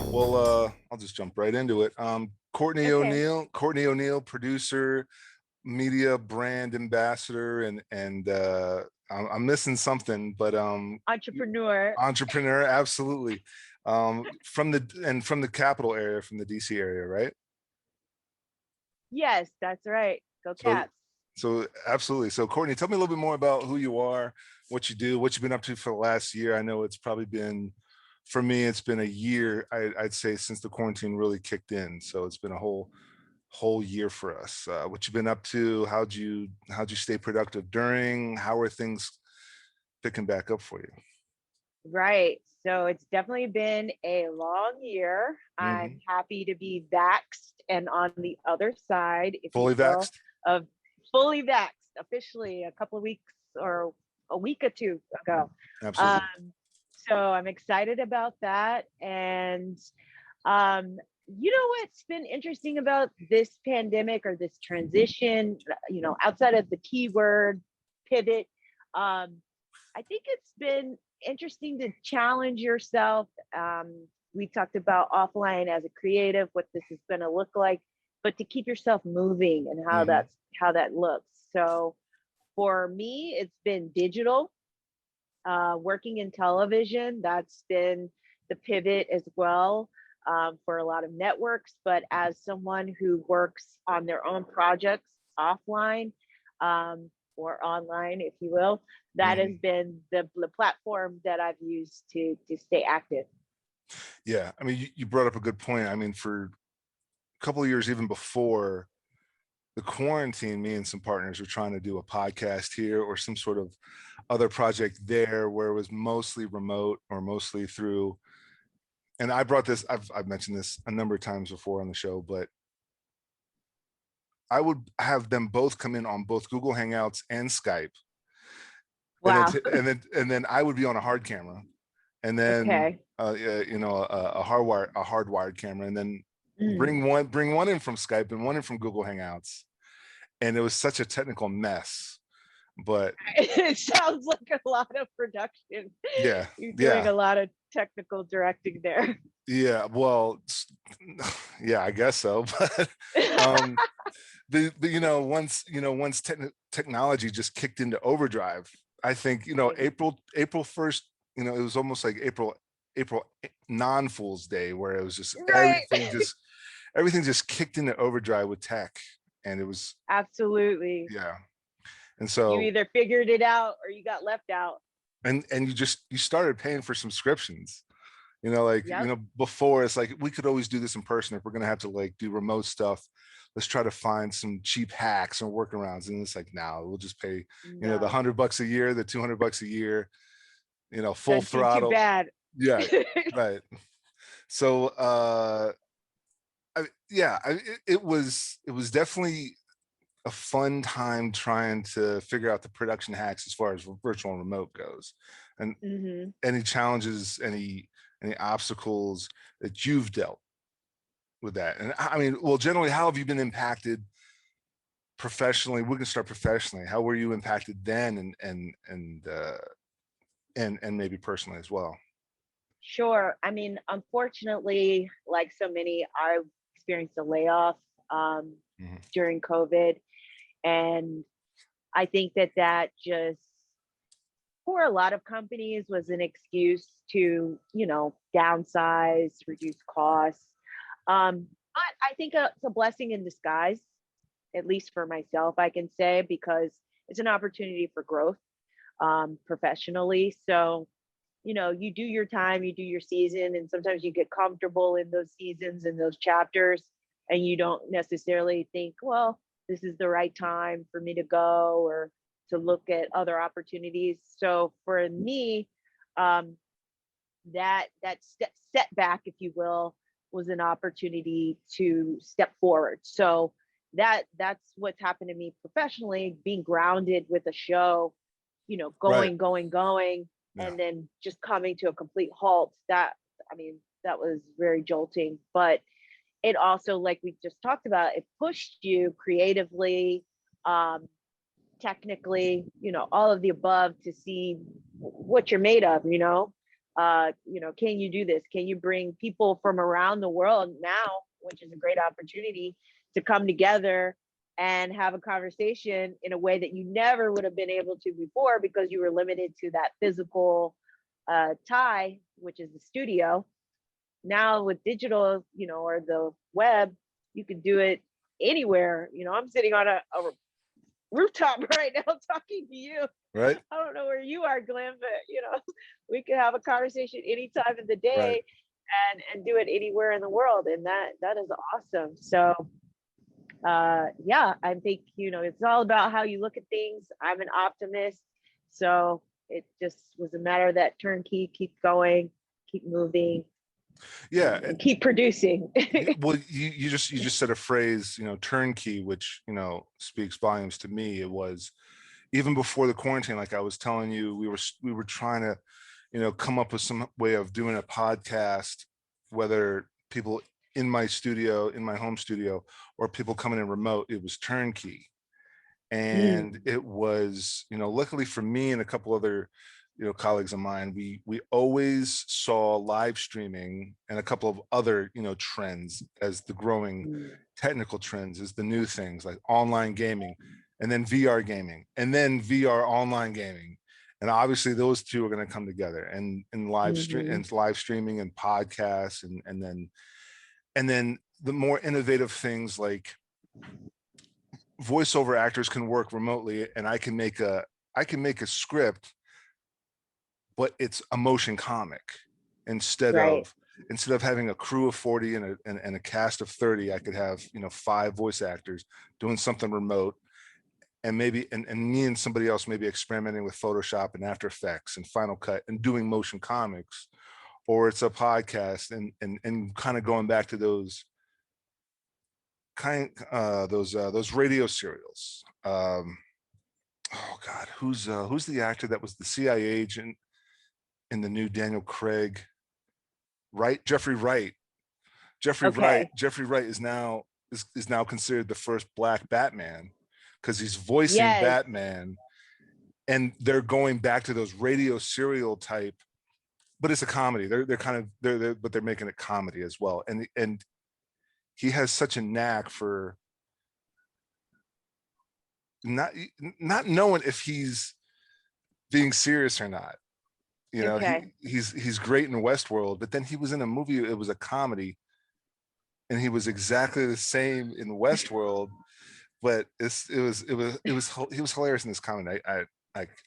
Well, I'll just jump right into it. Courtney Okay. O'Neill, producer, media brand ambassador, and I'm missing something, but Entrepreneur. entrepreneur, absolutely. From the capital area, from the DC area, right? Yes, that's right. Go So Cats. so absolutely. So Courtney, tell me a little bit more about who you are, what you do, what you've been up to for the last year. I know it's probably been, for me, it's been a year, I'd say, since the quarantine really kicked in. So it's been a whole year for us. What you've been up to? How'd you stay productive during? How are things picking back up for you? Right. So it's definitely been a long year. I'm Hmm. happy to be vaxxed and on the other side, if you Fully will, vaxxed? of fully vaxxed officially a couple of weeks or a week or two ago. Absolutely. Um, so I'm excited about that. And um, you know what's been interesting about this pandemic or this transition, outside of the keyword pivot, um, I think it's been interesting to challenge yourself. We talked about offline as a creative, what this is going to look like, but to keep yourself moving and Hmm. how that looks. So for me, it's been digital, working in television. That's been the pivot as well, for a lot of networks. But as someone who works on their own projects offline, or online, if you will, that has Hmm. been the platform that I've used to stay active. Yeah, I mean, you brought up a good point. I mean, for a couple of years, even before the quarantine, me and some partners were trying to do a podcast here or some sort of other project there, where it was mostly remote or mostly through. And I brought this, I've mentioned this a number of times before on the show, but I would have them both come in on both Google Hangouts and Skype, and then Wow. and then I would be on a hard camera, and then Okay. a hardwired camera, and then Mm. bring one in from Skype and one in from Google Hangouts, and it was such a technical mess. But It sounds like a lot of production. yeah, You're doing yeah, a lot of technical directing there. yeah. Well, yeah, I guess so. But um, once technology just kicked into overdrive, I think Right. April 1st, it was almost like April non-Fool's Day, where it was just Right. everything just kicked into overdrive with tech, and it was, Absolutely. yeah. And You so, either figured it out or you got left out. and you started paying for subscriptions. Yep. Before, it's like, we could always do this in person. If we're gonna have to like do remote stuff, let's try to find some cheap hacks and workarounds. And it's like, now we'll just pay, the No, $100 a year, the $200 a year, full doesn't seem too throttle. bad. Yeah, right. So it was definitely a fun time trying to figure out the production hacks as far as virtual and remote goes. And Hmm. any challenges, any obstacles that you've dealt with that? And I mean, well, generally, how have you been impacted professionally? We can start professionally. How were you impacted then, and maybe personally as well? Sure. I mean, unfortunately, like so many, I experienced a layoff, um, Mhm. during COVID. And I think that just, for a lot of companies, was an excuse to, downsize, reduce costs. But I think it's a blessing in disguise, at least for myself, I can say, because it's an opportunity for growth, professionally. So, you do your time, you do your season, and sometimes you get comfortable in those seasons and those chapters, and you don't necessarily think, well, this is the right time for me to go or to look at other opportunities. So for me, um, that setback, if you will, was an opportunity to step forward. So that's what's happened to me professionally, being grounded with a show, you know, Right. going, Yeah. and then just coming to a complete halt. That, I mean, that was very jolting, but it also, like we just talked about, it pushed you creatively, um, technically, you know, all of the above, to see what you're made of, you know, can you do this? Can you bring people from around the world now, which is a great opportunity to come together and have a conversation in a way that you never would have been able to before, because you were limited to that physical tie, which is the studio. Now with digital, you know, or the web, you can do it anywhere. You know, I'm sitting on a rooftop right now talking to you. Right. I don't know where you are, Glenn, but you know, we can have a conversation any time of the Right. day and do it anywhere in the world. And that is awesome. So yeah, I think, you know, it's all about how you look at things. I'm an optimist. So it just was a matter of that turnkey, keep going, keep moving, Yeah. and keep producing. Well, you just said a phrase, you know, turnkey, which, you know, speaks volumes to me. It was even before the quarantine, like I was telling you, we were trying to, you know, come up with some way of doing a podcast, whether people in my studio, in my home studio, or people coming in remote. It was turnkey. And it was, you know, luckily for me and a couple other, you know, colleagues of mine, we always saw live streaming and a couple of other, you know, trends as the growing technical trends, as the new things like online gaming, and then VR gaming, and then VR online gaming. And obviously those two are going to come together, and live streaming and podcasts, and then the more innovative things like voiceover actors can work remotely, and I can make a script, but it's a motion comic instead Right. of having a crew of 40 and a cast of 30. I could have, you know, 5 voice actors doing something remote, and maybe and me and somebody else maybe experimenting with Photoshop and After Effects and Final Cut and doing motion comics. Or it's a podcast, and kind of going back to those those radio serials. Oh God, who's the actor that was the CIA agent in the new Daniel Craig? Right, Jeffrey Wright. Okay. Jeffrey Wright is now considered the first Black Batman, because he's voicing Yes. Batman, and they're going back to those radio serial type, but it's a comedy. They're kind of but they're making it comedy as well, and he has such a knack for not not knowing if he's being serious or not. You know, Okay. he's great in Westworld, but then he was in a movie, it was a comedy, and he was exactly the same in Westworld, but he was hilarious in this comedy. I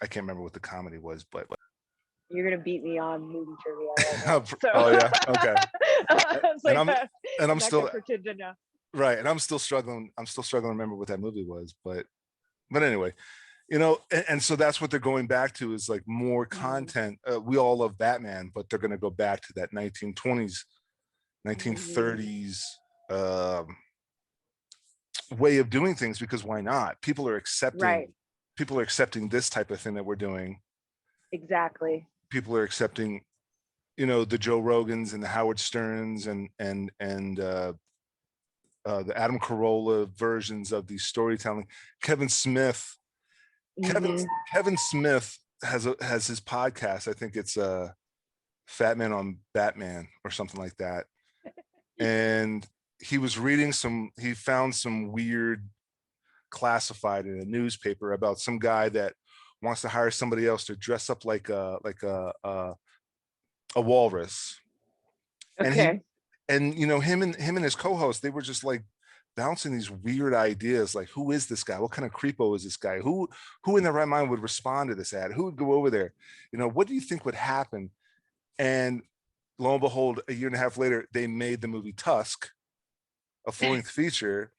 can't remember what the comedy was, but You're gonna beat me on movie trivia right now. So oh yeah, okay. it's And like I'm not gonna still pretend to know. right, and I'm still struggling to remember what that movie was, but anyway, you know, and so that's what they're going back to, is like more content. We all love Batman, but they're going to go back to that 1920s, 1930s way of doing things, because why not? Right. People are accepting this type of thing that we're doing. Exactly. People are accepting, you know, the Joe Rogans and the Howard Sterns and the Adam Carolla versions of these storytelling. Kevin Smith Kevin Smith has his podcast. I think it's Fat Man on Batman or something like that. And he was reading he found some weird classified in a newspaper about some guy that wants to hire somebody else to dress up like a walrus. And Okay. you know, him and his co-host, they were just like bouncing these weird ideas, like, who is this guy? What kind of creepo is this guy? Who in their right mind would respond to this ad? Who would go over there? You know, what do you think would happen? And lo and behold, a year and a half later, they made the movie Tusk, a full-length feature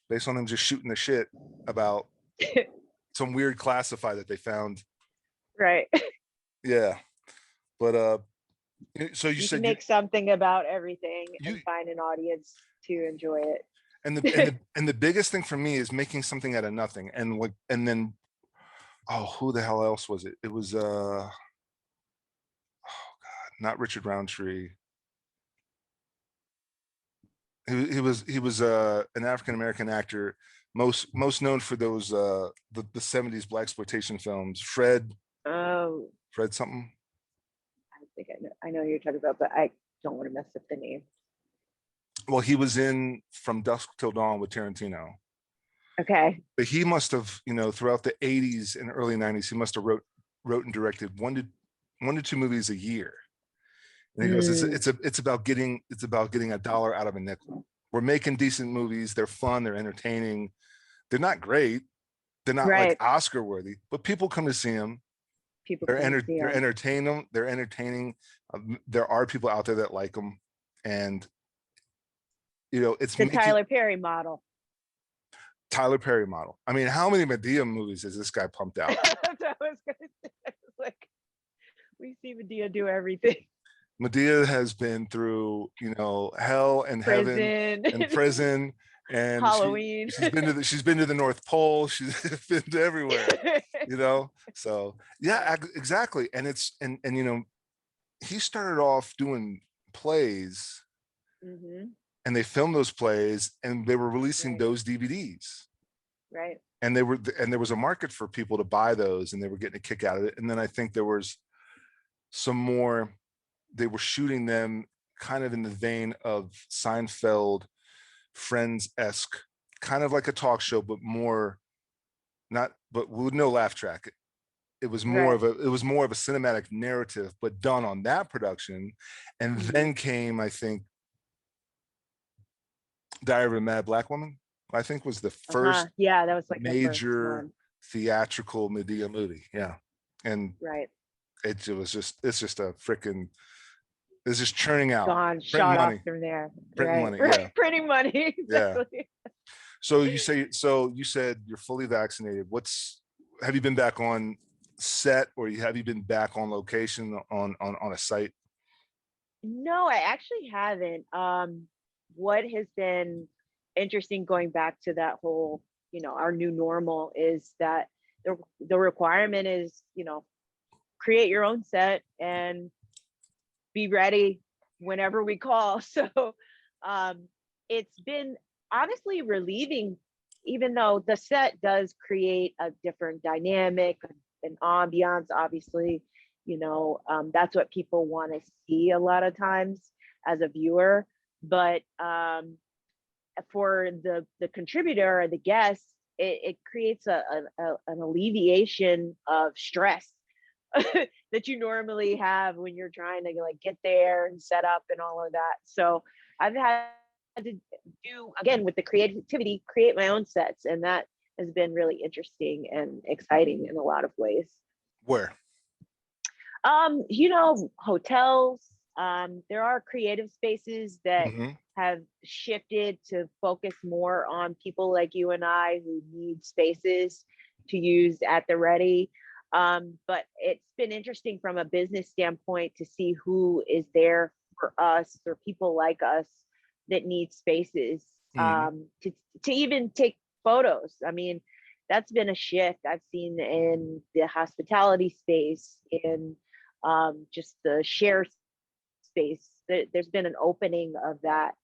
based on them just shooting the shit about some weird classified that they found. Right. Yeah. But So you You can said you make something about everything you and find an audience to enjoy it. and the biggest thing for me is making something out of nothing. And like, and then, oh, who the hell else was it? It was not Richard Roundtree. He was an African American actor, most known for those the 70s blaxploitation films. Oh, Fred something. I think I know who you're talking about, but I don't want to mess up the name. Well, he was in From Dusk Till Dawn with Tarantino. Okay. But he must have, throughout the 80s and early 90s, he must have wrote and directed one to two movies a year. And he goes, it's about getting a dollar out of a nickel. We're making decent movies. They're fun. They're entertaining. They're not great. They're not like Right. Oscar worthy, but people come to see them. People They're come to see they're them. entertaining. They're entertaining. There are people out there that like them, and it's The making Tyler Perry model. Tyler Perry model. I mean, how many Medea movies has this guy pumped out? That's what I was gonna say. Like, we see Medea do everything. Medea has been through, hell and heaven Prison. and prison, and Halloween. she's been to the North Pole. She's been to everywhere, So yeah, exactly. And he started off doing plays, and they filmed those plays, and they were releasing those DVDs. Right. And there was a market for people to buy those, and they were getting a kick out of it. And then I think there was some more. They were shooting them kind of in the vein of Seinfeld, Friends-esque, kind of like a talk show, but with no laugh track. It was more of a cinematic narrative, but done on that production. And then came, I think, Diary of a Mad Black Woman, I think, was the first that was like major theatrical Medea movie. Yeah. And right. it's just a freaking, it's just churning out. Shot off from there. Printing money. Yeah. Printing money. Exactly. Yeah. So you said you're fully vaccinated. Have you been back on set, or have you been back on location on a site? No, I actually haven't. What has been interesting going back to that whole, our new normal, is that the requirement is, create your own set and be ready whenever we call. So it's been honestly relieving, even though the set does create a different dynamic and ambiance. Obviously, that's what people want to see a lot of times as a viewer. But for the contributor or the guest, it creates an alleviation of stress that you normally have when you're trying to like get there and set up and all of that. So I've had to do, again, with the creativity, create my own sets, and that has been really interesting and exciting in a lot of ways. Where? Hotels. There are creative spaces that have shifted to focus more on people like you and I who need spaces to use at the ready. But it's been interesting from a business standpoint to see who is there for us, or people like us that need spaces to even take photos. I mean, that's been a shift I've seen in the hospitality space, in just the share space. There's been an opening of that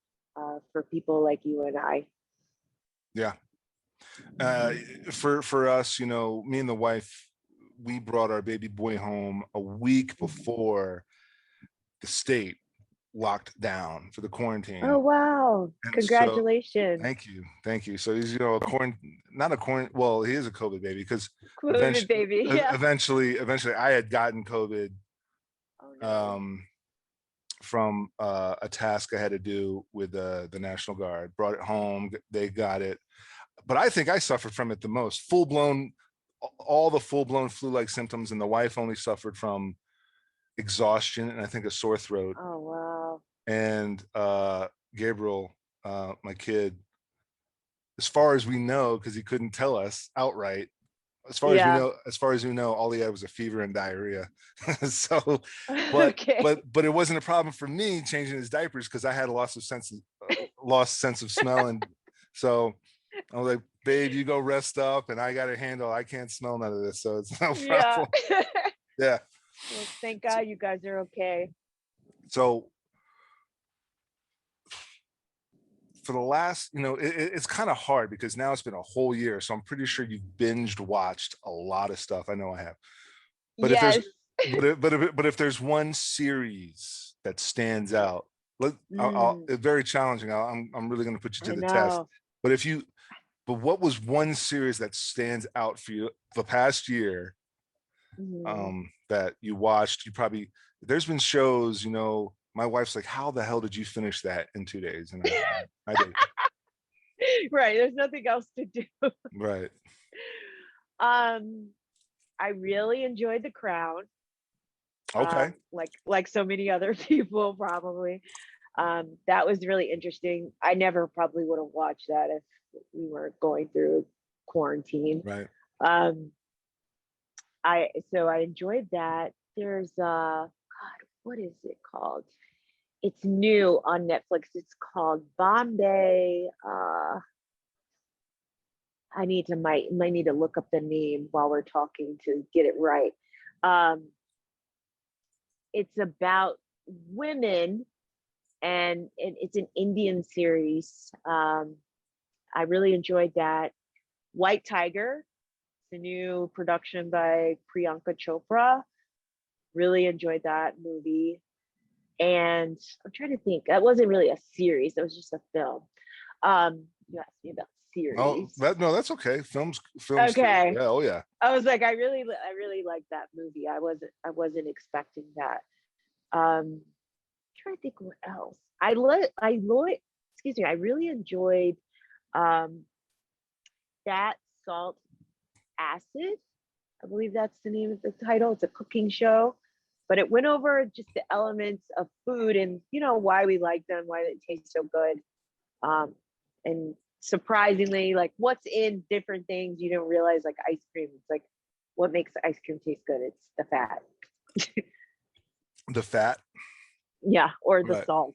for people like you and I. Yeah. For us, me and the wife, we brought our baby boy home a week before the state locked down for the quarantine. Oh, wow. And congratulations. So, thank you. So he's, well, he is a COVID baby, because eventually I had gotten COVID from a task I had to do with the National Guard. Brought it home, they got it, but I think I suffered from it the most. All the full-blown flu-like symptoms, and the wife only suffered from exhaustion and I think a sore throat. Oh, wow. And Gabriel, my kid, as far as we know, because he couldn't tell us outright, Yeah. as far as you know, all he had was a fever and diarrhea. So, Okay. but it wasn't a problem for me changing his diapers because I had a lost sense of smell, and so I was like, babe, you go rest up, and I got to handle. I can't smell none of this, so it's no Yeah. problem. Yeah. Well, thank God you guys are okay. So for the last, it's kind of hard because now it's been a whole year, so I'm pretty sure you've binged watched a lot of stuff. I know I have. But if there's Yes. but if there's one series that stands out, Mm, it's very challenging. I'm really going to put you to I the test. know. But what was one series that stands out for you the past year, Mhm. that you watched? There's been shows, my wife's like, how the hell did you finish that in 2 days? And I did. Right. There's nothing else to do. Right. Um, I really enjoyed The Crown. Okay. Like so many other people probably. That was really interesting. I never probably would have watched that if we weren't going through quarantine. Right. Um, I enjoyed that. There's God, what is it called? It's new on Netflix. It's called Bombay. I might need to look up the name while we're talking to get it right. Um, it's about women, and it's an Indian series. I really enjoyed that. White Tiger, it's a new production by Priyanka Chopra. Really enjoyed that movie. And I'm trying to think. That wasn't really a series. It was just a film. You asked me about Oh, series. no, that's okay. Films too. Okay. Yeah. Oh yeah. I was like, I really liked that movie. I wasn't expecting that. I'm trying to think what else. Excuse me, I really enjoyed um that Salt Acid. I believe that's the name of the title. It's a cooking show, but it went over just the elements of food and why we like them, why they taste so good. And surprisingly, like what's in different things you don't realize, like ice cream. It's like what makes ice cream taste good? It's the fat. The fat. Yeah, or the Right. salt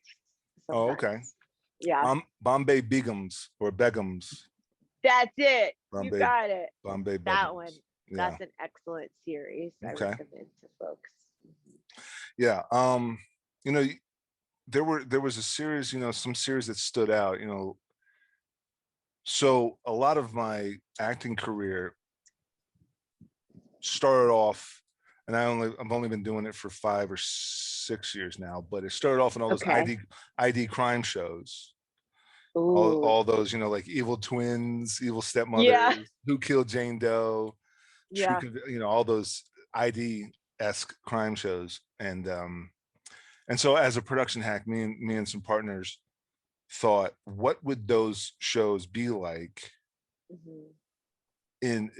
Oh, okay. sometimes. Yeah, Bombay Begums or Begums. that's it. You Bombay got it. Bombay That one. Begums. Yeah. That's an excellent series. I Okay. recommend to folks. Yeah. You know, there was a series, some series that stood out, so a lot of my acting career started off, and I've only been doing it for 5 or 6 years now, but it started off in all those Okay. ID crime shows. Ooh. All those, like Evil Twins, Evil Yeah. Stepmothers, Who Killed Jane Doe, Yeah. all those ID-esque crime shows. And so as a production hack, me and some partners thought, what would those shows be like Mhm. in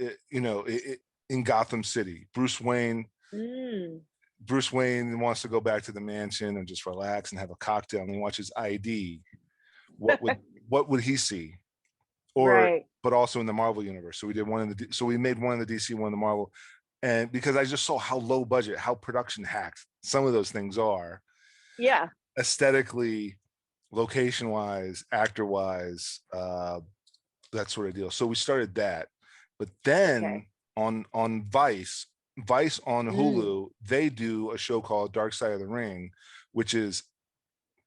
in Gotham City? Mm. Bruce Wayne wants to go back to the mansion and just relax and have a cocktail, and he watches ID. What would he see? Or Right. but also in the Marvel universe. So we made one in the DC, one in the Marvel, and because I just saw how low budget, how production hacked some of those things are, Yeah. aesthetically, location wise, actor wise, that sort of deal. So we started that, but then Okay. on Vice on Mm. Hulu, they do a show called Dark Side of the Ring, which is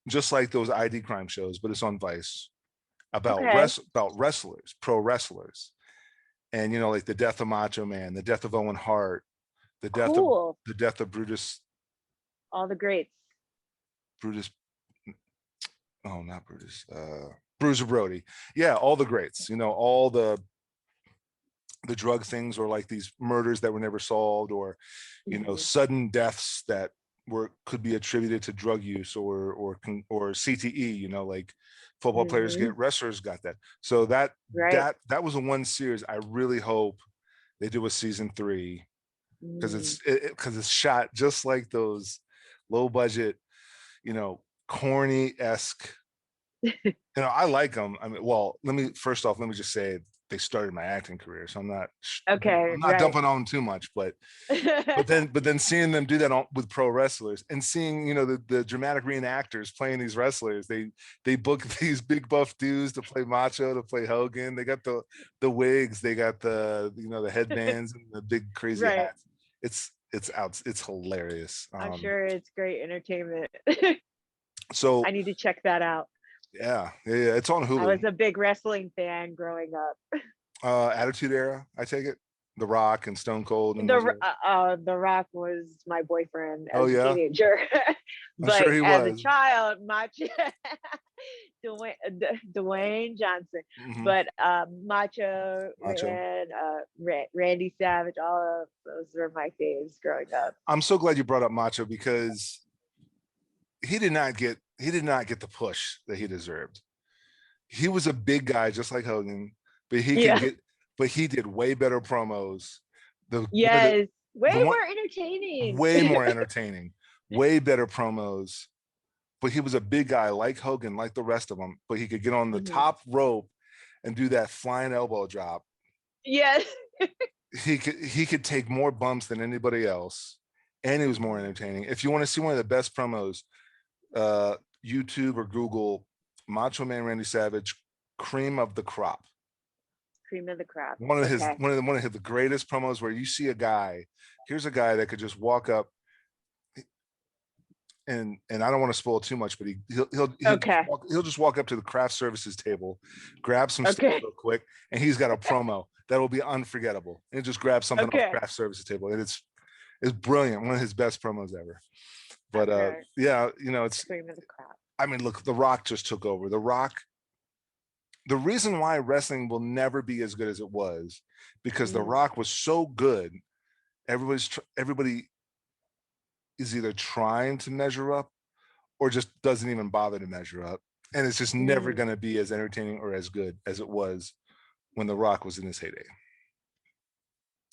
just like those ID crime shows, but it's on Vice, Okay. about wrestlers, pro wrestlers, and like the death of Macho Man, the death of Owen Hart, the death of Cool. Brutus. All the greats. Brutus oh, not Brutus, Bruiser Brody. Yeah, all the greats, all the drug things, or like these murders that were never solved, or Mhm. sudden deaths that could be attributed to drug use or CTE, like football players Mhm. get, wrestlers got that. So Right. that was the one series I really hope they do a season 3, because Mm. it's shot just like those low budget, corny esque. I like them. I mean, well, let me just say they started my acting career. So I'm not Okay, right. dumping on them too much, but then seeing them do that with pro wrestlers and seeing, you know, the dramatic reenactors playing these wrestlers, they book these big buff dudes to play Macho, to play Hogan. They got the wigs, they got the, you know, the headbands and the big crazy Right. hats. It's hilarious. I'm sure it's great entertainment. So I need to check that out. yeah, it's on Hulu. I was a big wrestling fan growing up. Attitude Era, I take it. The Rock and Stone Cold. And the Rock was my boyfriend as a teenager. But I'm sure he as was. a child, Macho, Dwayne Johnson, but Macho and Randy Savage, all of those were my faves growing up. I'm so glad you brought up Macho, because he did not get the push that he deserved. He was a big guy just like Hogan, but he did way better promos. Way more entertaining. Way more entertaining. Way better promos. But he was a big guy like Hogan, like the rest of them, but he could get on the top rope and do that flying elbow drop. Yes. He could take more bumps than anybody else, and he was more entertaining. If you want to see one of the best promos, YouTube or Google Macho Man Randy Savage, Cream of the Crop. Cream of the Crop. One of the greatest promos, where you see a guy. Here's a guy that could just walk up, and I don't want to spoil too much, but he'll just walk up to the craft services table, grab some stuff real quick, and he's got a promo that will be unforgettable. And just grab something off the craft services table, and it's brilliant. One of his best promos ever. But yeah, you know, it's Cream of the Crop. I mean, look, The Rock just took over. The Rock. The reason why wrestling will never be as good as it was, because The Rock was so good. Everybody is either trying to measure up or just doesn't even bother to measure up. And it's just never going to be as entertaining or as good as it was when The Rock was in his heyday.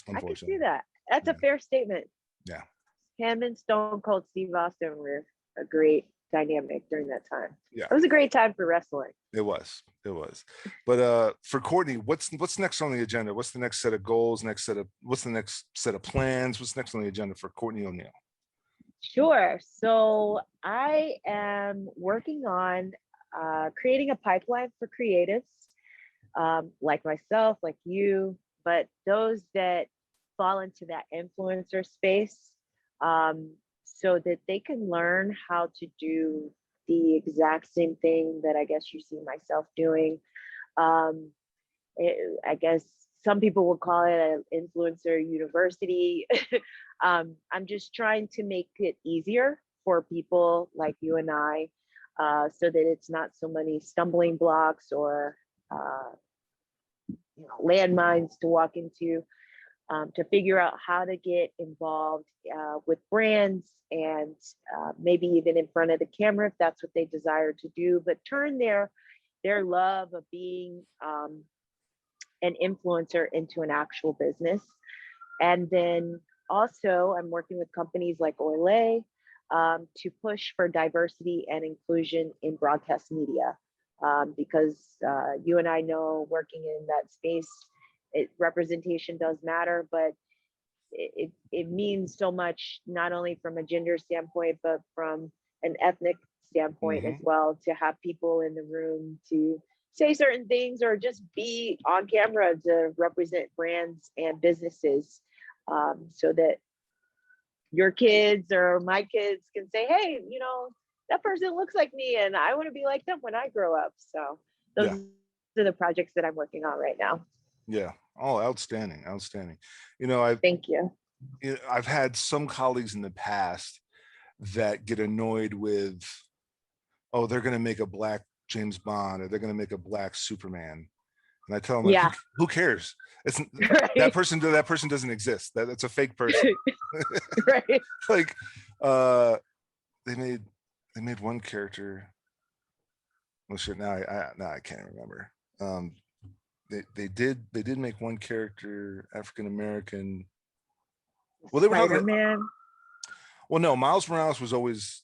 I can see that. That's a fair statement. Yeah. Him and Stone Cold Steve Austin were a great dynamic during that time. Yeah. It was a great time for wrestling. It was. But for Courtney, what's next on the agenda? What's the next set of goals? What's the next set of plans? What's next on the agenda for Courtney O'Neill? Sure. So I am working on creating a pipeline for creatives like myself, like you, but those that fall into that influencer space, so that they can learn how to do the exact same thing that I guess you see myself doing. I guess some people would call it an influencer university. I'm just trying to make it easier for people like you and I, so that it's not so many stumbling blocks or landmines to walk into, to figure out how to get involved with brands and maybe even in front of the camera if that's what they desire to do, but turn their love of being an influencer into an actual business. And then also I'm working with companies like Olay to push for diversity and inclusion in broadcast media, because you and I know, working in that space, representation does matter, but it means so much, not only from a gender standpoint, but from an ethnic standpoint as well, to have people in the room to say certain things or just be on camera to represent brands and businesses, so that your kids or my kids can say, hey, that person looks like me and I want to be like them when I grow up. So those are the projects that I'm working on right now. Yeah. Oh, outstanding. Thank you. I've had some colleagues in the past that get annoyed with, oh, they're going to make a black James Bond or they're going to make a black Superman. And I tell them, like, who cares? It's right. that person doesn't exist. That's a fake person. Right. Like, they made one character. Well, shit. Now I can't remember. They did make one character African American. Well, they were Spider-Man. Well, no, Miles Morales was always,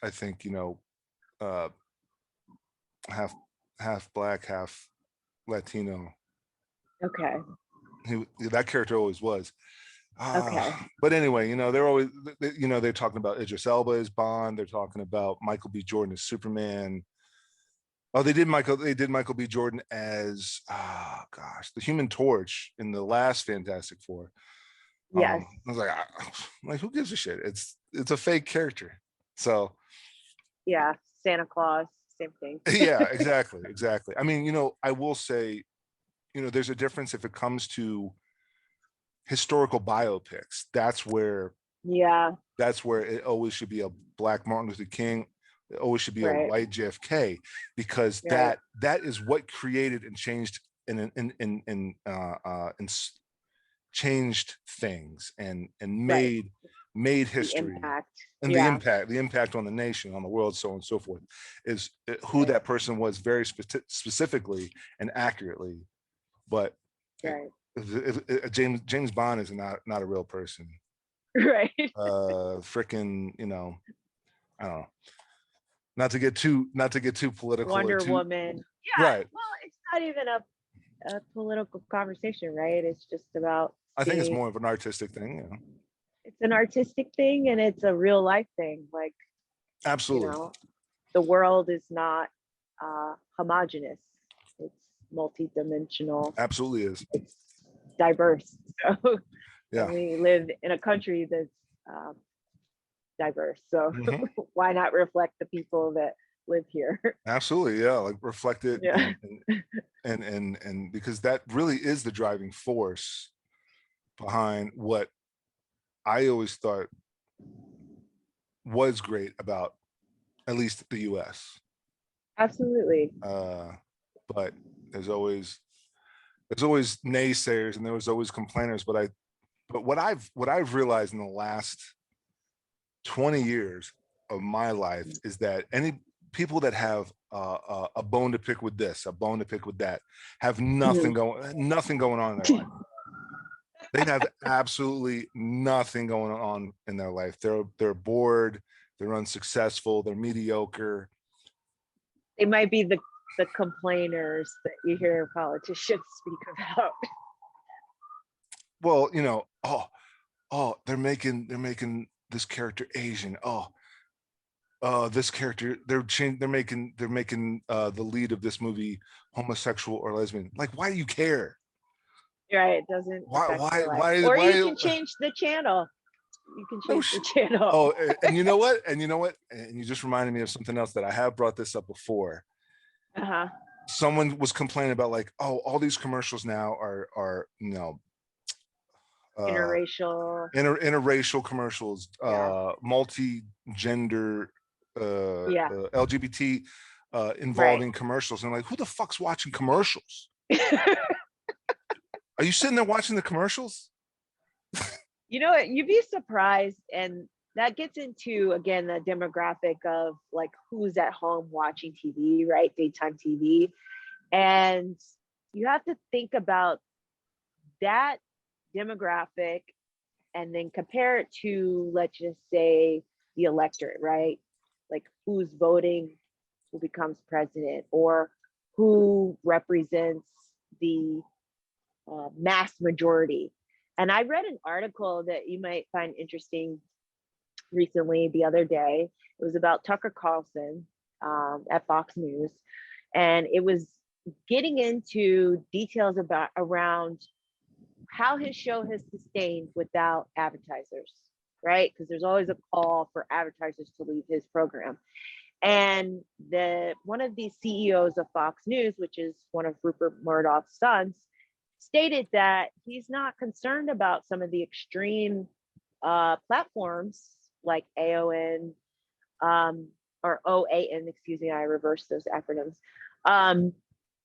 I think, half half black, half Latino. Okay. That character always was. Okay. But anyway, they're always, they're talking about Idris Elba as Bond. They're talking about Michael B. Jordan as Superman. Oh, they did Michael B. Jordan as the Human Torch in the last Fantastic Four. Yes. I was like, who gives a shit? It's a fake character. So yeah, Santa Claus, same thing. yeah, exactly. I mean, I will say, there's a difference if it comes to historical biopics. That's where Yeah, it always should be a black Martin Luther King. It always should be a right, white JFK, because right, that is what created and changed and changed things and right. made The history, impact. and Yeah, the impact on the nation, on the world, so on and so forth, is who right, that person was very specifically and accurately. But right, James Bond is not a real person. right. Freaking, I don't know. Not to get too political or Wonder too Woman. Yeah, right. well, it's not even a political conversation, right? It's just about I think it's seeing, more of an artistic thing. it's an artistic thing and it's a real life thing. Like, you Absolutely. know, the world is not homogenous. It's multidimensional. Absolutely is. It's diverse. So, and Yeah. we live in a country that's diverse. So Hmm. why not reflect the people that live here? Absolutely. Yeah. Like reflect it, Yeah. and because that really is the driving force behind what I always thought was great about at least the US. Absolutely. But there's always naysayers and there was always complainers. But what I've realized in the last 20 years of my life is that any people that have a bone to pick with this, a bone to pick with that, have nothing going on in their life. They have absolutely nothing going on in their life. They're bored, they're unsuccessful, they're mediocre. They might be the complainers that you hear politicians speak about. Well, they're making this character Asian. This character, they're making the lead of this movie homosexual or lesbian. Like, why do you care? Right. It doesn't affect your life. Or you can change the channel. You can Oh, change the channel. oh, and you know what? And you just reminded me of something else that I have brought this up before. Uh-huh. Someone was complaining about, like, oh, all these commercials now are Interracial. interracial commercials, Yeah. multi-gender, Yeah. LGBT Right. involving commercials. And I'm like, who the fuck's watching commercials? Are you sitting there watching the commercials? You know what? You'd be surprised. And that gets into, again, the demographic of like who's at home watching TV, right? Daytime TV. And you have to think about that demographic and then compare it to, let's just say, the electorate, right? Like who's voting, who becomes president, or who represents the mass majority. And I read an article that you might find interesting recently, the other day. It was about Tucker Carlson at Fox News, and it was getting into details about around how his show has sustained without advertisers, right? Because there's always a call for advertisers to leave his program. And one of the CEOs of Fox News, which is one of Rupert Murdoch's sons, stated that he's not concerned about some of the extreme platforms like AON or OAN, excuse me, I reversed those acronyms,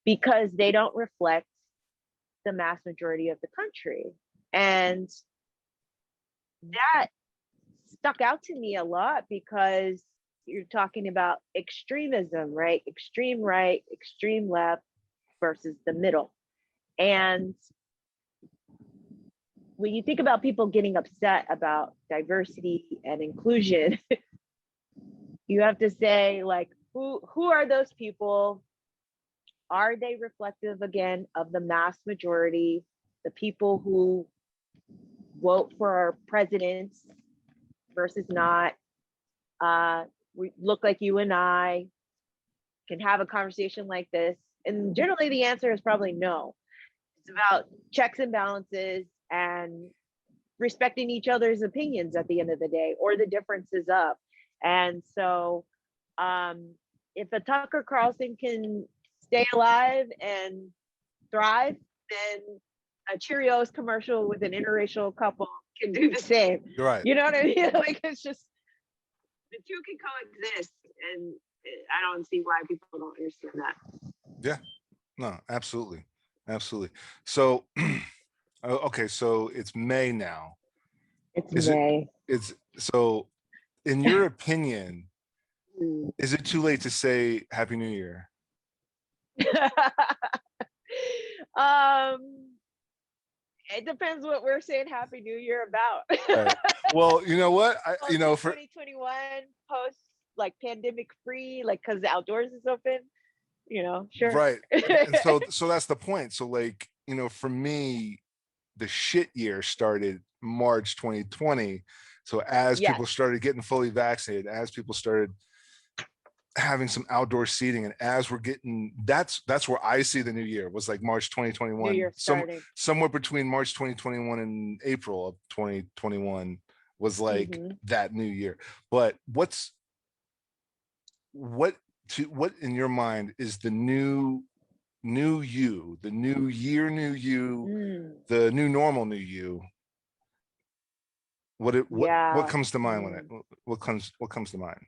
because they don't reflect the mass majority of the country. And that stuck out to me a lot because you're talking about extremism, right? Extreme right, extreme left versus the middle. And when you think about people getting upset about diversity and inclusion, you have to say, like, who are those people are they reflective again of the mass majority, the people who vote for our presidents versus not? We look like you and I can have a conversation like this. And generally the answer is probably no. It's about checks and balances and respecting each other's opinions at the end of the day, or the differences of. And so if a Tucker Carlson can stay alive and thrive, then a Cheerios commercial with an interracial couple can do the same. Right. You know what I mean? Like, it's just, the two can coexist, and I don't see why people don't understand that. Yeah, no, absolutely. Absolutely. So, okay, so it's May now. It's Is May. It's so, in your opinion, is it too late to say Happy New Year? It depends what we're saying Happy New Year about. Right. Well, you know what? For 2021 post, like, pandemic free, like, because the outdoors is open, sure. right. And so that's the point. So, like, for me, the shit year started March 2020. So as Yes. people started getting fully vaccinated, as people started having some outdoor seating, and as we're getting, that's where I see the new year was, like, March 2021. New Year starting. Somewhere between March 2021 and April of 2021 was like that new year. But what in your mind is the new you, the new year, new you, the new normal, new you? What comes to mind when it what comes to mind?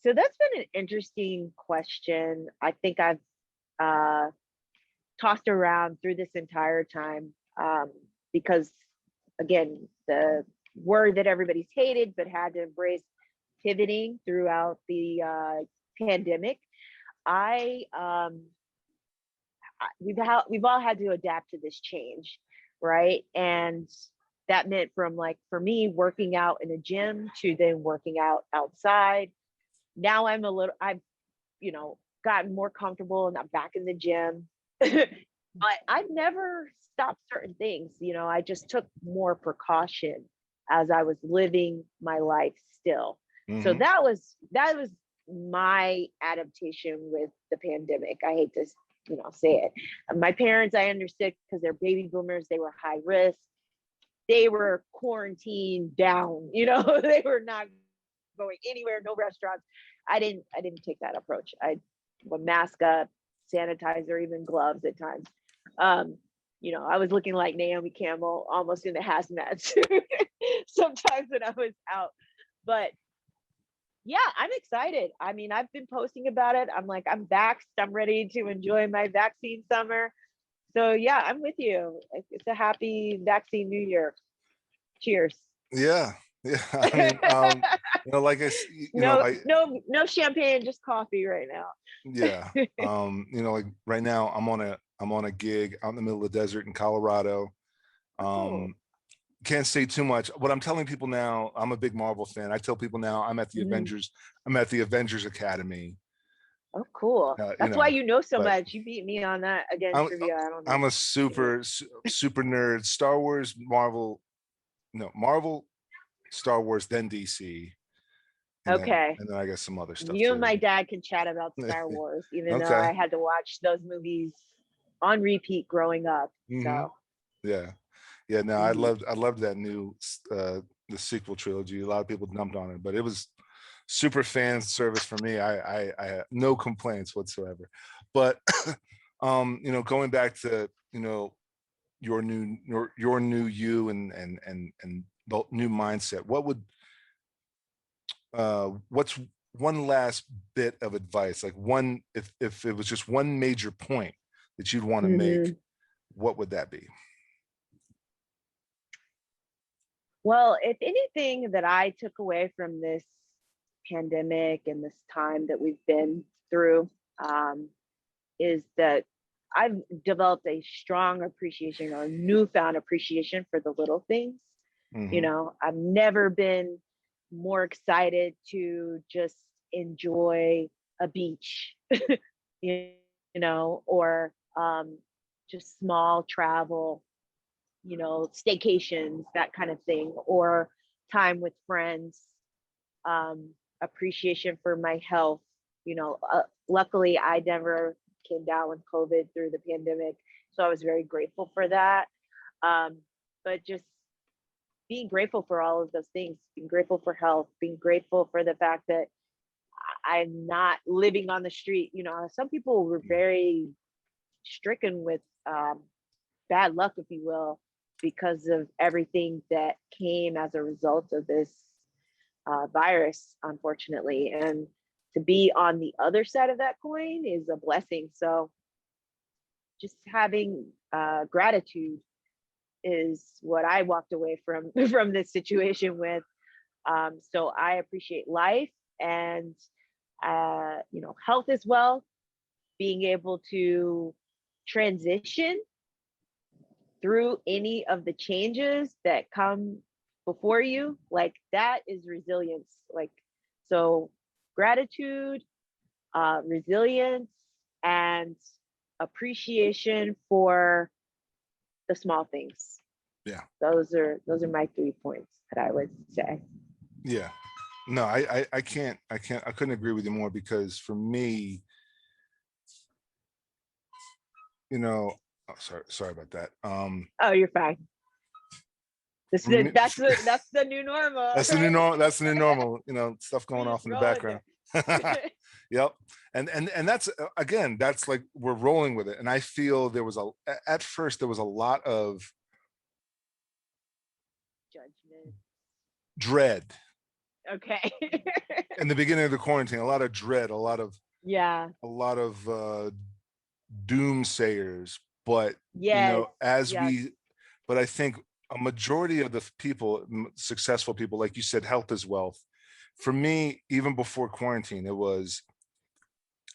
So that's been an interesting question. I think I've tossed around through this entire time, because, again, the word that everybody's hated but had to embrace, pivoting throughout the pandemic. We've all had to adapt to this change, right? And that meant, from, like, for me, working out in a gym to then working out outside. Now I've gotten more comfortable and I'm back in the gym. But I've never stopped certain things. I just took more precaution as I was living my life still. So that was my adaptation with the pandemic. I hate to say it. My parents, I understood, because they're baby boomers. They were high risk. They were quarantined down. They were not going anywhere, no restaurants. I didn't take that approach. I would mask up, sanitizer, even gloves at times. I was looking like Naomi Campbell, almost in the hazmat suit sometimes when I was out. But yeah, I'm excited. I mean, I've been posting about it. I'm like, I'm vaxxed. I'm ready to enjoy my vaccine summer. So yeah, I'm with you. It's a happy vaccine New Year. Cheers. Yeah. I mean, like no champagne, just coffee right now. Yeah. Like right now I'm on a gig out in the middle of the desert in Colorado. Can't say too much. What I'm telling people now, I'm a big Marvel fan. I tell people now I'm at the Avengers. I'm at the Avengers Academy. Oh, cool. That's why you know so much. You beat me on that again, trivia. I don't know. I'm a super nerd. Star Wars, Marvel, Star Wars, then DC. And then I guess some other stuff. You and my dad can chat about Star Wars, even though I had to watch those movies on repeat growing up. So yeah. No, I loved that new the sequel trilogy. A lot of people dumped on it, but it was super fan service for me. I had no complaints whatsoever. But going back to your new you and the new mindset, what's one last bit of advice, like one, if it was just one major point that you'd want to make, what would that be? Well, if anything that I took away from this pandemic and this time that we've been through, is that I've developed a strong appreciation, or newfound appreciation, for the little things. I've never been more excited to just enjoy a beach. or just small travel, staycations, that kind of thing, or time with friends, appreciation for my health. Luckily, I never came down with COVID through the pandemic, so I was very grateful for that. But just being grateful for all of those things, being grateful for health, being grateful for the fact that I'm not living on the street. Some people were very stricken with bad luck, if you will, because of everything that came as a result of this virus, unfortunately. And to be on the other side of that coin is a blessing. So just having gratitude is what I walked away from from this situation with. So I appreciate life, and health as well. Being able to transition through any of the changes that come before you, like that is resilience. So gratitude, resilience, and appreciation for the small things. Yeah. Those are my 3 points that I would say. Yeah. No, I couldn't agree with you more, because for me, sorry about that. Oh, you're fine. That's the new normal. That's the new normal. That's the new normal. Stuff going off in the background. Yep. And that's, again, that's like, we're rolling with it. And I feel at first there was a lot of judgment, dread. Okay. In the beginning of the quarantine, a lot of dread, a lot of doomsayers. But but I think a majority of the people, successful people, like you said, health is wealth. For me, even before quarantine, it was,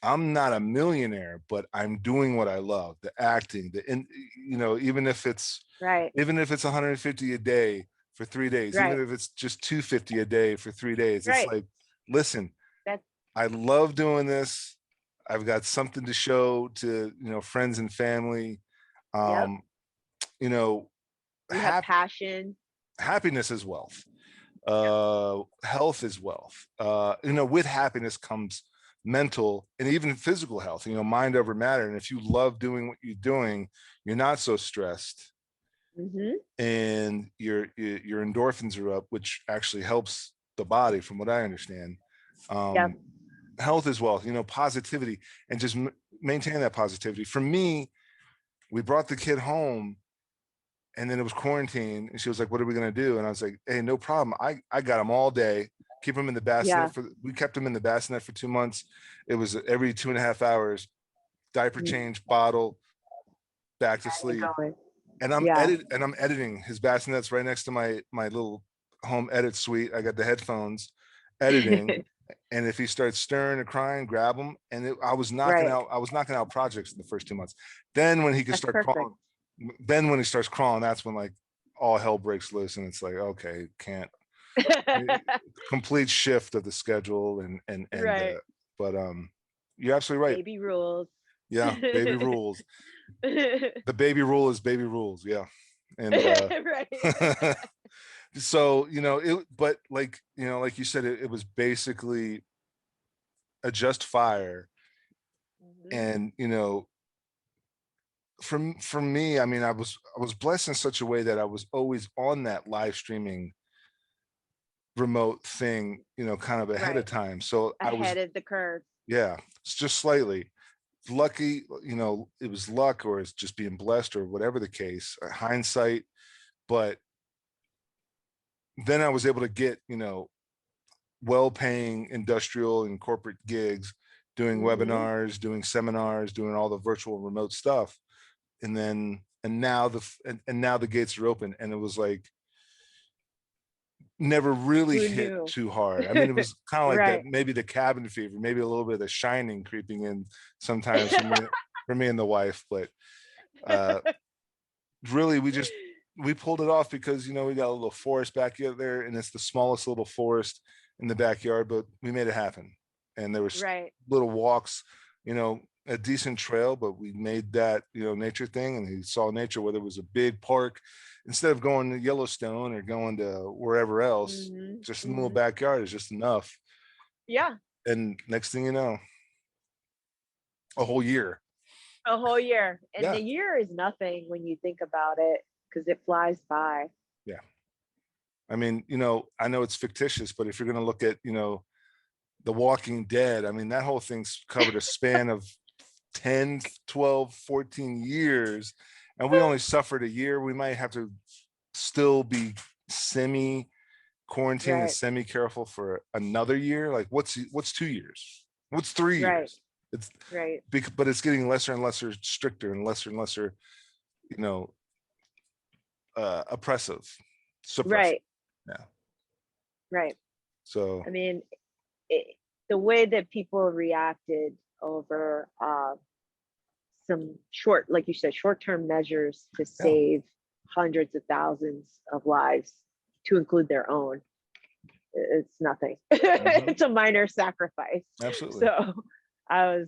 I'm not a millionaire, but I'm doing what I love, the acting, even if it's right, even if it's 150 a day for 3 days, right, even if it's just 250 a day for 3 days, right. It's like, listen, I love doing this. I've got something to show to, friends and family. Yep. You have passion. Happiness is wealth. Health is wealth. With happiness comes mental and even physical health, mind over matter. And if you love doing what you're doing, you're not so stressed. Mm-hmm. And your endorphins are up, which actually helps the body, from what I understand. Yep. Health is wealth, positivity, and just maintain that positivity. For me, we brought the kid home, and then it was quarantine, and she was like, what are we going to do? And I was like, hey, no problem. I got him all day. Keep him in the bassinet. We kept him in the bassinet for 2 months. It was every 2.5 hours, diaper change, bottle, back to sleep. And I'm editing his bassinet's right next to my little home edit suite. I got the headphones, editing. And if he starts stirring or crying, grab him. And I was knocking out projects in the first 2 months. Then when he could start crawling, when he starts crawling, that's when like all hell breaks loose, and it's like, okay, can't. Complete shift of the schedule but you're absolutely right. Baby rules. Yeah, baby rules. The baby rule is baby rules. Yeah. And right. So, but like you said, it was basically a just fire. Mm-hmm. And for me, I mean, I was blessed in such a way that I was always on that live streaming remote thing, kind of ahead of time. So ahead of the curve. Yeah, it's just slightly lucky, it was luck, or it's just being blessed, or whatever the case, hindsight. But then I was able to get, well-paying industrial and corporate gigs, doing webinars, doing seminars, doing all the virtual remote stuff. And now the gates are open. And it was like, never really hit too hard. I mean, it was kind of like that, maybe the cabin fever, maybe a little bit of the Shining creeping in sometimes for me and the wife. But really, we pulled it off because, we got a little forest back there, and it's the smallest little forest in the backyard, but we made it happen. And there was little walks, a decent trail, but we made that, you know, nature thing, and he saw nature, whether it was a big park, instead of going to Yellowstone or going to wherever else, just in the little backyard is just enough. Yeah. And next thing you know, a whole year. A whole year. And Yeah. the year is nothing when you think about it, because it flies by. Yeah. I mean, you know, I know it's fictitious, but if you're going to look at, you know, The Walking Dead, I mean, that whole thing's covered a span of 10, 12, 14 years, and we only suffered a year. We might have to still be semi quarantined and semi careful for another year. Like what's 2 years? What's 3 years? It's right. But it's getting lesser and lesser stricter and lesser, you know, oppressive, suppressive. Right. Yeah. Right. So I mean, the way that people reacted over some like you said, short-term measures to save hundreds of thousands of lives, to include their own, it's nothing. It's a minor sacrifice. Absolutely. So I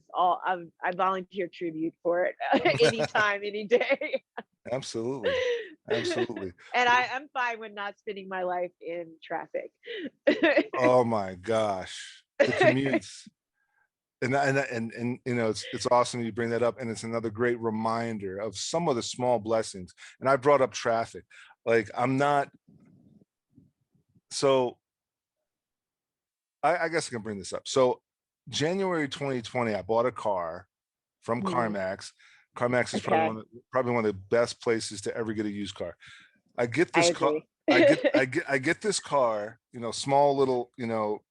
volunteer tribute for it anytime, any day. Absolutely. Absolutely. And I'm fine with not spending my life in traffic. Oh my gosh, the commutes. And you know, it's awesome you bring that up, and it's another great reminder of some of the small blessings. And I brought up traffic. Like I'm not, so I guess I can bring this up. So January 2020, I bought a car from CarMax. CarMax is probably one of the best places to ever get a used car. I get this car. I get this car, you know, small little, you know,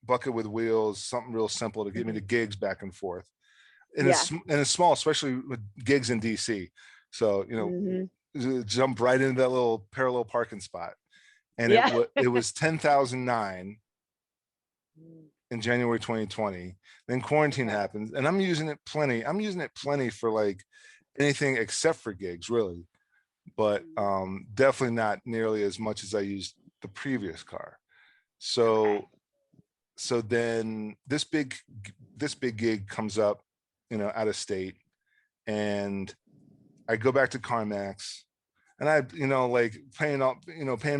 bucket with wheels, something real simple to get me to gigs back and forth. And it's small, especially with gigs in DC. So, you know, jump right into that little parallel parking spot. And it was 10,009 in January 2020. Then quarantine happens, and I'm using it plenty. I'm using it plenty for like anything except for gigs, really. But definitely not nearly as much as I used the previous car. So then this big gig comes up, you know, out of state, and I go back to CarMax, and I, you know, like paying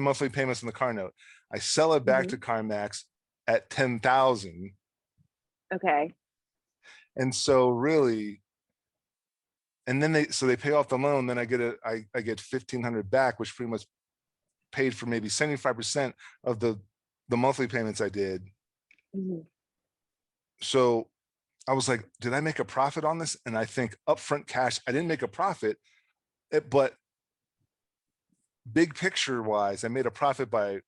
monthly payments on the car note. I sell it back to CarMax at 10,000. Okay. And so really, and then they pay off the loan. Then I get 1,500 back, which pretty much paid for maybe 75% of the monthly payments I did. So I was like, did I make a profit on this? And I think upfront cash, I didn't make a profit, but big picture wise, I made a profit by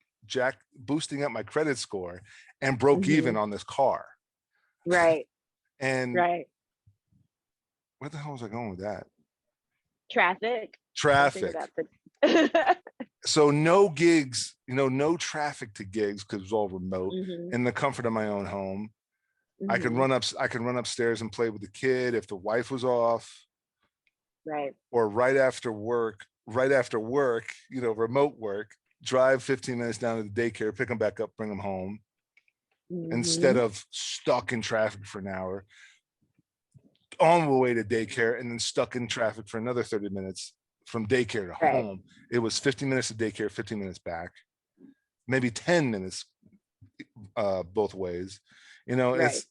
boosting up my credit score and broke even on this car. Right. And where the hell was I going with that? Traffic. So no gigs, you know, no traffic to gigs because it was all remote in the comfort of my own home. I can run upstairs and play with the kid if the wife was off. Right. Or right after work, you know, remote work, drive 15 minutes down to the daycare, pick them back up, bring them home, instead of stuck in traffic for an hour, on the way to daycare, and then stuck in traffic for another 30 minutes from daycare to home. It was 15 minutes to daycare, 15 minutes back, maybe 10 minutes both ways. You know, it's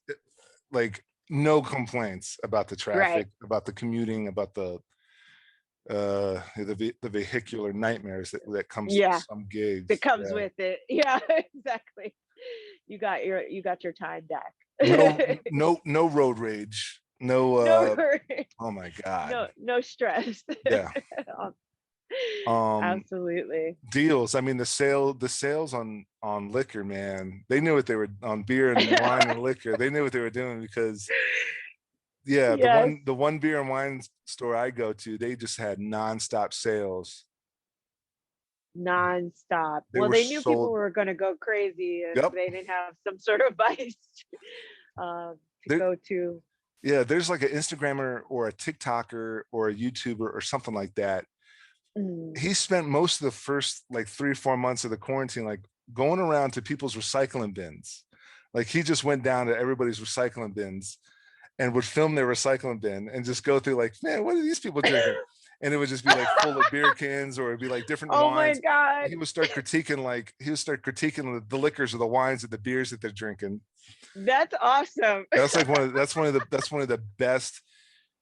like no complaints about the traffic, about the commuting, about the vehicular nightmares that comes with some gigs. That comes with it. Yeah, exactly. You got your time back. No road rage. No oh my God. No stress. Yeah. Absolutely. Deals. I mean, the sales on liquor, man, they knew what they were on beer and wine and liquor. They knew what they were doing because the one beer and wine store I go to, they just had nonstop sales. Nonstop. They knew people were going to go crazy, and they didn't have some sort of vice to go to. Yeah, there's like an Instagrammer or a TikToker or a YouTuber or something like that. He spent most of the first like 3 or 4 months of the quarantine like going around to people's recycling bins. Like he just went down to everybody's recycling bins and would film their recycling bin and just go through like, man, what are these people drinking? And it would just be like full of beer cans, or it'd be like different Oh my wines. God. He would start critiquing the liquors or the wines or the beers that they're drinking. That's awesome. That's like that's one of the best,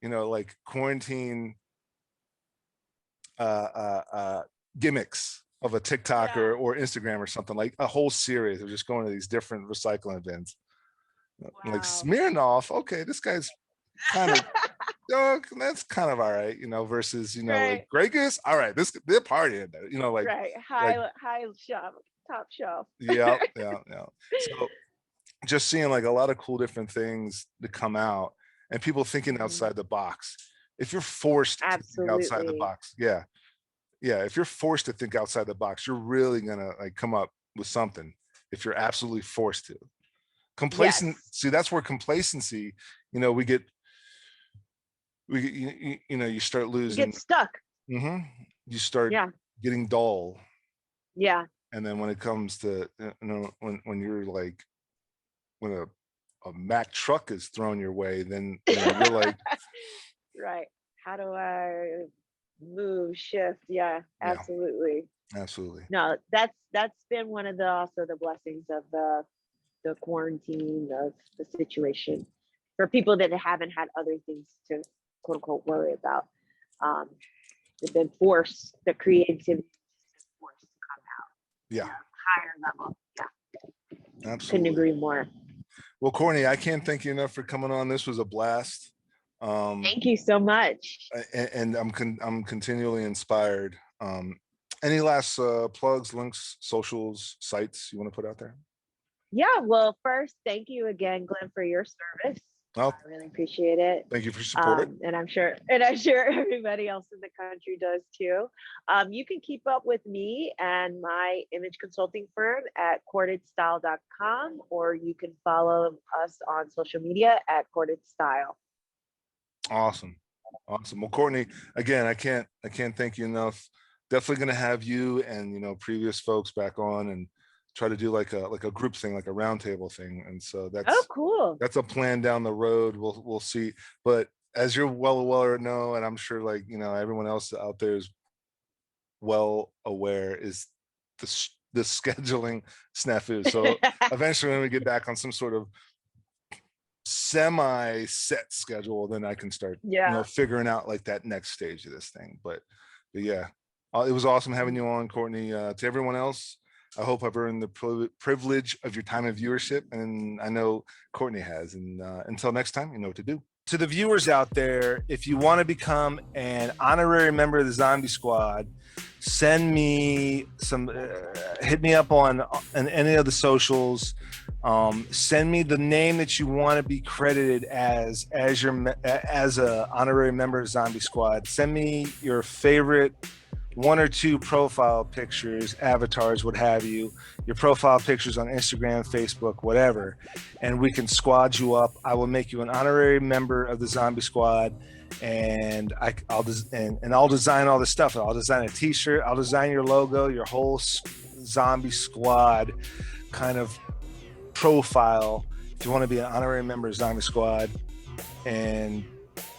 like quarantine gimmicks of a TikTok or Instagram or something, like a whole series of just going to these different recycling bins. Wow. Like Smirnoff, okay, this guy's kind of that's kind of all right, versus Right. like Grey Goose, all right, they're partying, like right, high shelf, top shelf. yeah. So just seeing like a lot of cool different things to come out, and people thinking outside the box. If you're forced to think outside the box, if you're forced to think outside the box, you're really gonna like come up with something. If you're absolutely forced to. Complacent, see, that's where complacency, you start losing. You get stuck. You start getting dull. Yeah. And then when it comes to, when you're like, when a Mack truck is thrown your way, then you're like, right. How do I move, shift? Yeah, absolutely. Absolutely. No, that's been one of the blessings of the quarantine, of the situation, for people that haven't had other things to quote unquote worry about. They've been forced, the creativity is forced to come out. Yeah. Higher level. Yeah. Absolutely. Couldn't agree more. Well, Courtney, I can't thank you enough for coming on. This was a blast. Thank you so much. And I'm continually inspired. Any last plugs, links, socials, sites you want to put out there? Yeah, well, first, thank you again, Glenn, for your service. Oh, I really appreciate it. Thank you for your support. And I'm sure everybody else in the country does too. You can keep up with me and my image consulting firm at courtedstyle.com, or you can follow us on social media at courtedstyle. Awesome. Well, Courtney, again, I can't thank you enough. Definitely going to have you and previous folks back on and try to do like a group thing, like a roundtable thing. And so that's cool. That's a plan down the road. We'll see. But as you're well aware, and I'm sure like everyone else out there is well aware, is the scheduling snafu. So eventually, when we get back on some sort of semi-set schedule, then I can start figuring out like that next stage of this thing. But yeah, it was awesome having you on, Courtney. To everyone else, I hope I've earned the privilege of your time and viewership, and I know Courtney has. And until next time, you know what to do. To the viewers out there, if you want to become an honorary member of the Zombie Squad, send me some, hit me up on any of the socials. Send me the name that you want to be credited as a honorary member of Zombie Squad. Send me your favorite 1 or 2 profile pictures, avatars, what have you, your profile pictures on Instagram, Facebook, whatever, and we can squad you up. I will make you an honorary member of the Zombie Squad, and I'll design all this stuff. I'll design a t-shirt, I'll design your logo, your whole Zombie Squad kind of profile if you want to be an honorary member of Zombie Squad, and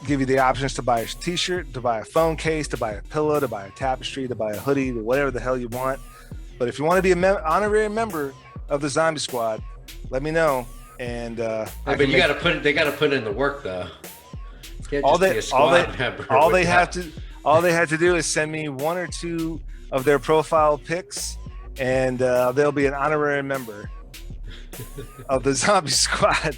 give you the options to buy a t-shirt, to buy a phone case, to buy a pillow, to buy a tapestry, to buy a hoodie, to whatever the hell you want. But if you want to be an honorary member of the Zombie Squad, let me know. And but they got to put in the work though. All they have to do is send me 1 or 2 of their profile pics, and they'll be an honorary member of the Zombie Squad.